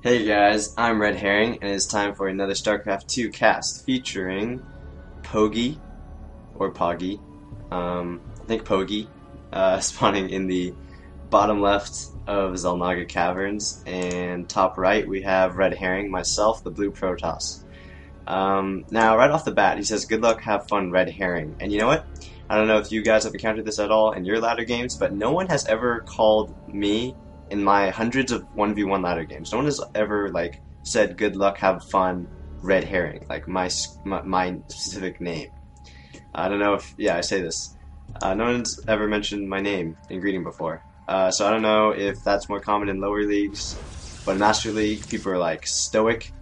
Hey guys, I'm RedHerring, and it's time for another StarCraft 2 cast featuring Pogi, or Pogi, I think Pogi, spawning in the bottom left of Zelnaga Caverns, and top right we have RedHerring, myself, the Blue Protoss. Now, right off the bat, he says, good luck, have fun, RedHerring. And you know what? I don't know if you guys have encountered this at all in your ladder games, but no one has ever called me in my hundreds of 1v1 ladder games. No one has ever, like, said, good luck, have fun, RedHerring, like my specific name. I don't know if, yeah, I say this. No one's ever mentioned my name in greeting before. So I don't know if that's more common in lower leagues, but in Master League, people are, like, stoic.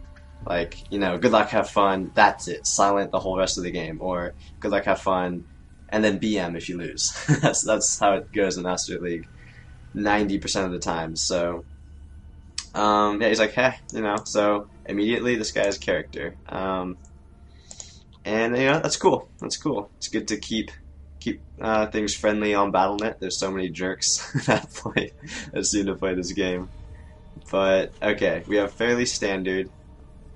Like, you know, good luck, have fun, that's it. Silent the whole rest of the game. Or, good luck, have fun, and then BM if you lose. that's how it goes in Master League 90% of the time. So, yeah, he's like, hey, you know, so immediately this guy's character. And, you know, that's cool. That's cool. It's good to keep things friendly on Battle.net. There's so many jerks that seem to play this game. But, okay, we have fairly standard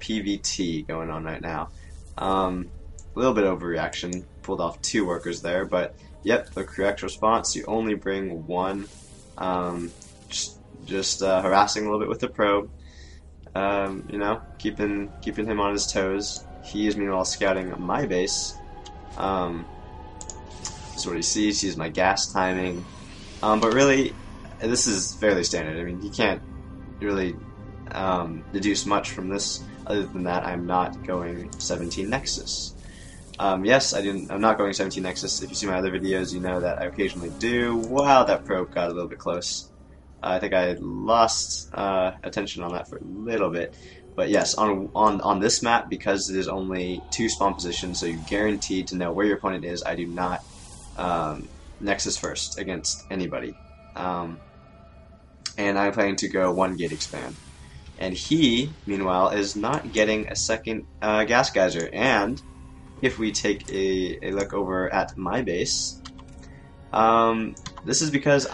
PVT going on right now. A little bit overreaction, pulled off 2 workers there, but yep, the correct response. You only bring 1. Just harassing a little bit with the probe. You know, keeping him on his toes. He is meanwhile scouting my base. This is what he sees. He sees my gas timing. But really, this is fairly standard. I mean, you can't really deduce much from this. Other than that, I'm not going 17 Nexus. Yes, I'm not going 17 Nexus. If you see my other videos, you know that I occasionally do. Wow, that probe got a little bit close. I think I lost attention on that for a little bit. But yes, on this map, because it is only 2 spawn positions, so you're guaranteed to know where your opponent is, I do not Nexus first against anybody. And I'm planning to go 1 gate expand. And he, meanwhile, is not getting a second gas geyser. And if we take a look over at my base, this is because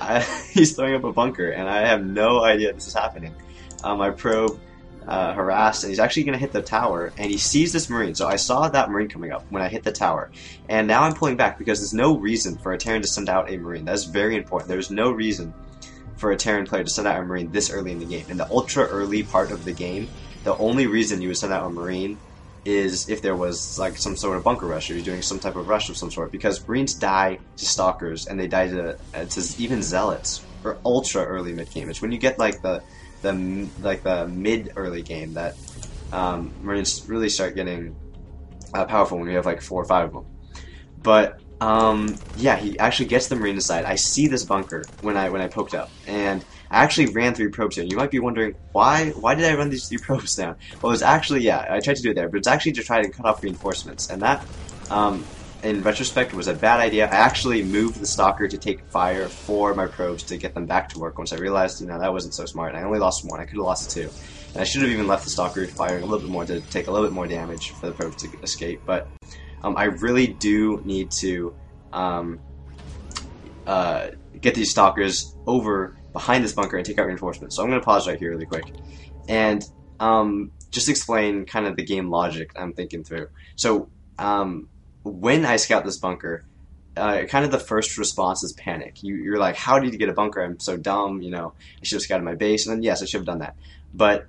he's throwing up a bunker, and I have no idea this is happening. My probe harassed, and he's actually going to hit the tower, and he sees this Marine. So I saw that Marine coming up when I hit the tower, and now I'm pulling back because there's no reason for a Terran to send out a Marine. That's very important. There's no reason for a Terran player to send out a Marine this early in the game. In the ultra early part of the game, the only reason you would send out a Marine is if there was like some sort of bunker rush, or you're doing some type of rush of some sort, because Marines die to Stalkers and they die to even Zealots or ultra early mid game. It's when you get like the mid early game that Marines really start getting powerful, when we have like 4 or 5 of them. But yeah, he actually gets the Marine inside. I see this bunker when I poked up, and I actually ran 3 probes here. You might be wondering, why did I run these 3 probes down? Well, it was actually, yeah, I tried to do it there, but it's actually to try to cut off reinforcements, and that, in retrospect, was a bad idea. I actually moved the Stalker to take fire for my probes to get them back to work once I realized, you know, that wasn't so smart, and I only lost 1. I could have lost 2. And I should have even left the Stalker firing a little bit more to take a little bit more damage for the probes to escape, but I really do need to get these Stalkers over behind this bunker and take out reinforcements. So I'm going to pause right here really quick and just explain kind of the game logic I'm thinking through. So when I scout this bunker, kind of the first response is panic. You're like, how did you get a bunker? I'm so dumb, you know, I should have scouted my base. And then yes, I should have done that. But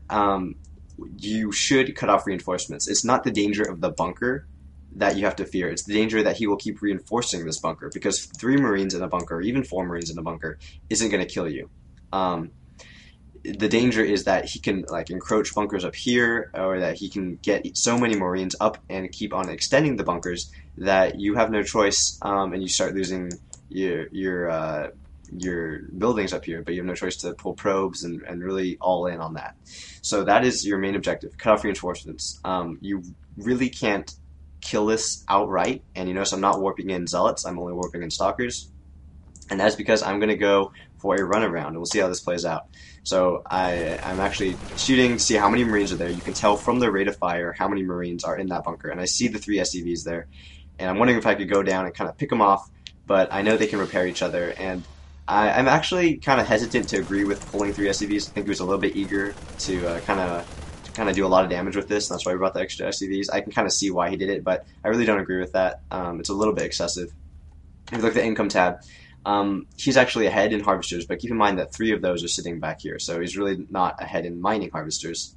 you should cut off reinforcements. It's not the danger of the bunker that you have to fear. It's the danger that he will keep reinforcing this bunker, because 3 Marines in a bunker, or even 4 Marines in a bunker, isn't going to kill you. The danger is that he can like encroach bunkers up here, or that he can get so many Marines up and keep on extending the bunkers that you have no choice, and you start losing your buildings up here, but you have no choice to pull probes and really all in on that. So that is your main objective: cut off reinforcements. You really can't kill this outright, and you notice I'm not warping in Zealots, I'm only warping in Stalkers, and that's because I'm going to go for a run around, and we'll see how this plays out. So I'm actually shooting to see how many Marines are there. You can tell from the rate of fire how many Marines are in that bunker, and I see the 3 SCVs there, and I'm wondering if I could go down and kind of pick them off, but I know they can repair each other, and I'm actually kind of hesitant to agree with pulling 3 SCVs. I think he was a little bit eager to kind of do a lot of damage with this, and that's why we brought the extra SCVs. I can kind of see why he did it, but I really don't agree with that. It's a little bit excessive. If you look at the income tab, he's actually ahead in harvesters, but keep in mind that 3 of those are sitting back here, so he's really not ahead in mining harvesters.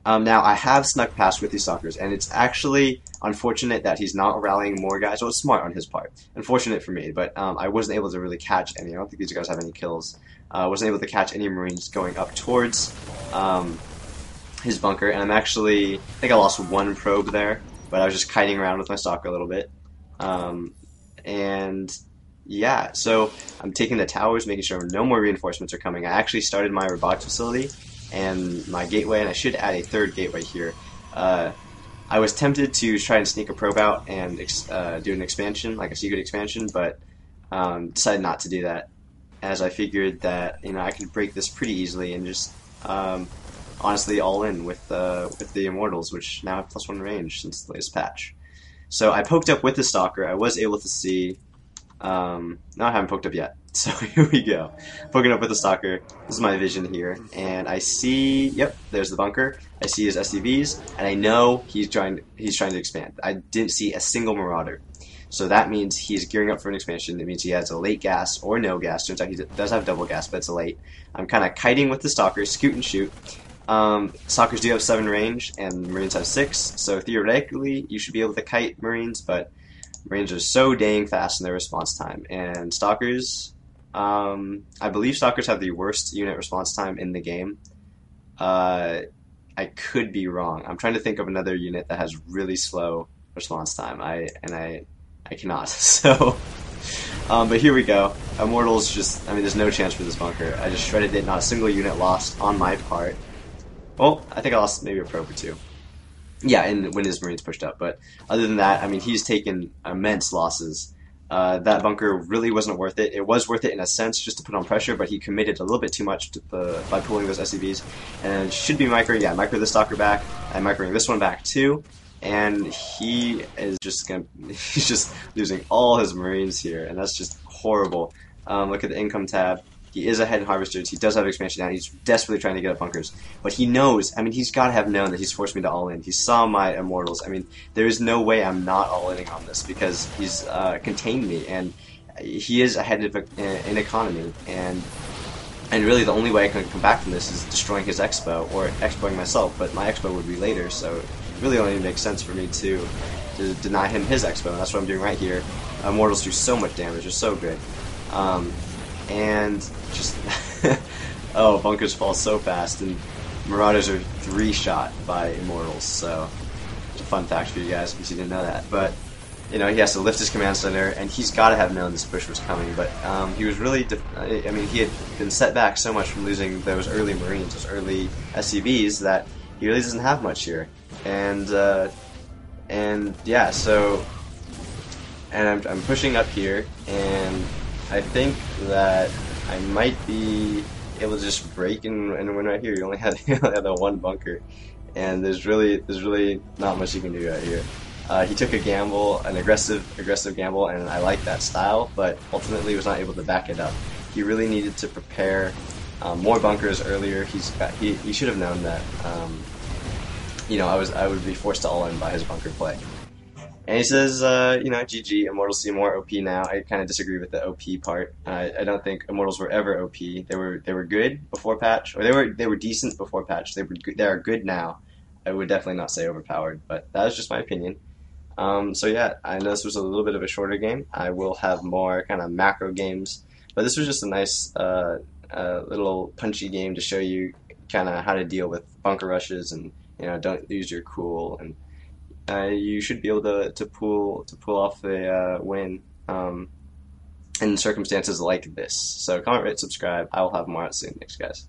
Now, I have snuck past with these stalkers, and it's actually unfortunate that he's not rallying more guys. Well, it's smart on his part. Unfortunate for me, but I wasn't able to really catch any. I don't think these guys have any kills. I wasn't able to catch any Marines going up towards his bunker, and I think I lost 1 probe there, but I was just kiting around with my stalker a little bit. And yeah, so I'm taking the towers, making sure no more reinforcements are coming. I actually started my robotics facility and my gateway, and I should add a 3rd gateway here. I was tempted to try and sneak a probe out and do an expansion, like a secret expansion, but decided not to do that, as I figured that I could break this pretty easily and just honestly all in with the Immortals, which now have +1 range since the latest patch. So I poked up with the Stalker. I was able to see. No, I haven't poked up yet. So here we go. Poking up with the Stalker. This is my vision here, and I see. Yep, there's the bunker. I see his SCVs, and I know he's trying to expand. I didn't see a single Marauder, so that means he's gearing up for an expansion. It means he has a late gas or no gas. Turns out he does have double gas, but it's a late. I'm kind of kiting with the Stalker, scoot and shoot. Stalkers do have 7 range, and Marines have 6. So theoretically, you should be able to kite Marines, but Marines are so dang fast in their response time, and Stalkers, I believe Stalkers have the worst unit response time in the game. I could be wrong. I'm trying to think of another unit that has really slow response time. I cannot. So, but here we go. Immortals there's no chance for this bunker. I just shredded it. Not a single unit lost on my part. Well, I think I lost maybe a probe or 2. Yeah, and when his Marines pushed up. But other than that, he's taken immense losses. That bunker really wasn't worth it. It was worth it in a sense just to put on pressure, but he committed a little bit too much by pulling those SCVs. And it should be micro. Yeah, micro the Stalker back. I'm microing this one back too. And he is he's just losing all his Marines here, and that's just horrible. Look at the income tab. He is ahead in harvesters. He does have expansion now. He's desperately trying to get up bunkers. But he knows, he's got to have known that he's forced me to all in. He saw my Immortals. There is no way I'm not all in on this because he's contained me. And he is ahead in economy. And really the only way I can come back from this is destroying his expo or expoing myself. But my expo would be later, so it really only makes sense for me to deny him his expo. And that's what I'm doing right here. Immortals do so much damage. They're so good. And just oh, bunkers fall so fast, and Marauders are 3-shot by Immortals. So it's a fun fact for you guys in case you didn't know that. But he has to lift his command center, and he's got to have known this push was coming. But he was really, he had been set back so much from losing those early Marines, those early SCVs, that he really doesn't have much here. And yeah, so I'm pushing up here, and I think that I might be able to just break and win right here. You only had the 1 bunker, and there's really not much you can do right here. He took a gamble, an aggressive gamble, and I like that style, but ultimately was not able to back it up. He really needed to prepare more bunkers earlier. He should have known that I would be forced to all in by his bunker play. And he says, GG, Immortals seem more OP now. I kind of disagree with the OP part. I don't think Immortals were ever OP. They were good before patch, or they were decent before patch. They are good now. I would definitely not say overpowered, but that is just my opinion. So yeah, I know this was a little bit of a shorter game. I will have more kind of macro games, but this was just a nice little punchy game to show you kind of how to deal with bunker rushes and don't lose your cool, and you should be able to pull off a win in circumstances like this. So comment, rate, subscribe. I will have more out soon. Thanks, guys.